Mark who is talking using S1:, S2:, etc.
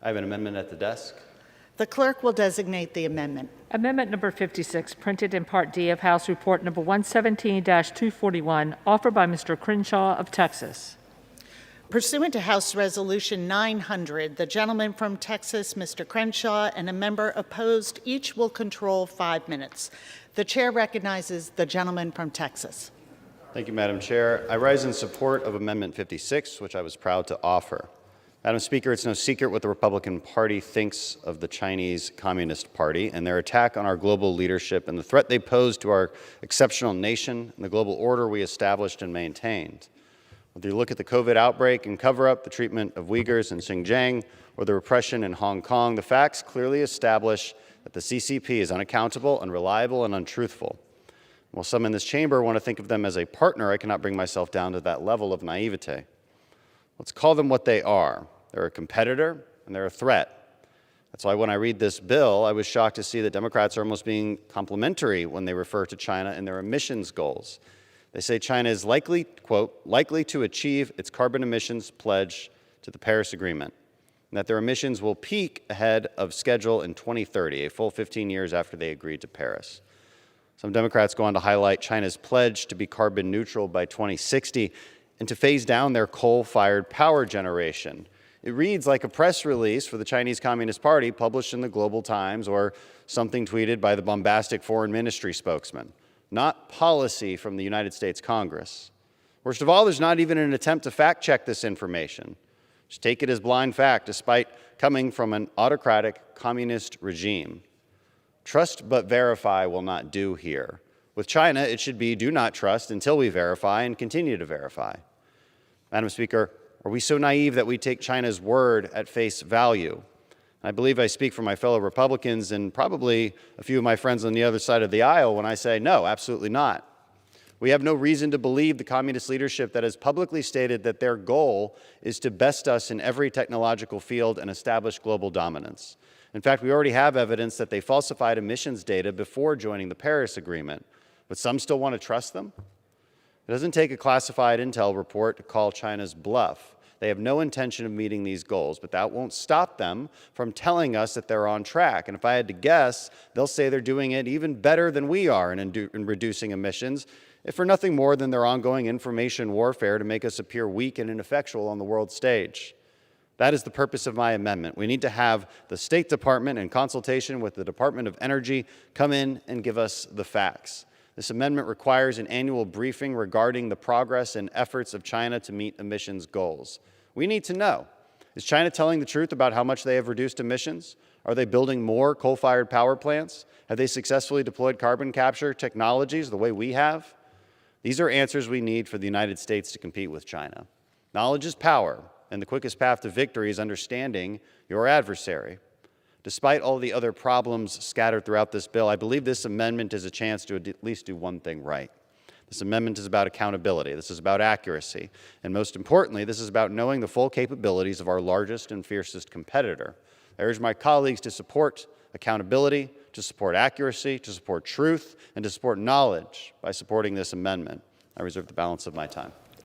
S1: I have an amendment at the desk.
S2: The clerk will designate the amendment.
S3: Amendment number 56, printed in Part D of House Report number 117-241, offered by Mr. Crenshaw of Texas.
S2: Pursuant to House Resolution 900, the gentleman from Texas, Mr. Crenshaw, and a member opposed each will control 5 minutes. The chair recognizes the gentleman from Texas.
S1: Thank you, Madam Chair. I rise in support of Amendment 56, which I was proud to offer. Madam Speaker, it's no secret what the Republican Party thinks of the Chinese Communist Party and their attack on our global leadership and the threat they pose to our exceptional nation and the global order we established and maintained. Whether you look at the COVID outbreak and cover-up, the treatment of Uyghurs in Xinjiang, or the repression in Hong Kong, the facts clearly establish that the CCP is unaccountable, unreliable, and untruthful. While some in this chamber want to think of them as a partner, I cannot bring myself down to that level of naivete. Let's call them what they are. They're a competitor, and they're a threat. That's why when I read this bill, I was shocked to see that Democrats are almost being complimentary when they refer to China and their emissions goals. They say China is likely, quote, likely to achieve its carbon emissions pledge to the Paris Agreement, and that their emissions will peak ahead of schedule in 2030, a full 15 years after they agreed to Paris. Some Democrats go on to highlight China's pledge to be carbon neutral by 2060 and to phase down their coal-fired power generation. It reads like a press release for the Chinese Communist Party published in the Global Times or something tweeted by the bombastic foreign ministry spokesman, not policy from the United States Congress. Worst of all, there's not even an attempt to fact-check this information. Just take it as blind fact, despite coming from an autocratic communist regime. Trust but verify will not do here. With China, it should be do not trust until we verify and continue to verify. Madam Speaker, are we so naive that we take China's word at face value? I believe I speak for my fellow Republicans and probably a few of my friends on the other side of the aisle when I say no, absolutely not. We have no reason to believe the communist leadership that has publicly stated that their goal is to best us in every technological field and establish global dominance. In fact, we already have evidence that they falsified emissions data before joining the Paris Agreement, but some still want to trust them? It doesn't take a classified intel report to call China's bluff. They have no intention of meeting these goals, but that won't stop them from telling us that they're on track. And if I had to guess, they'll say they're doing it even better than we are in reducing emissions, if for nothing more than their ongoing information warfare to make us appear weak and ineffectual on the world stage. That is the purpose of my amendment. We need to have the State Department, in consultation with the Department of Energy, come in and give us the facts. This amendment requires an annual briefing regarding the progress and efforts of China to meet emissions goals. We need to know, is China telling the truth about how much they have reduced emissions? Are they building more coal-fired power plants? Have they successfully deployed carbon capture technologies the way we have? These are answers we need for the United States to compete with China. Knowledge is power, and the quickest path to victory is understanding your adversary. Despite all the other problems scattered throughout this bill, I believe this amendment is a chance to at least do one thing right. This amendment is about accountability. This is about accuracy. And most importantly, this is about knowing the full capabilities of our largest and fiercest competitor. I urge my colleagues to support accountability, to support accuracy, to support truth, and to support knowledge by supporting this amendment. I reserve the balance of my time.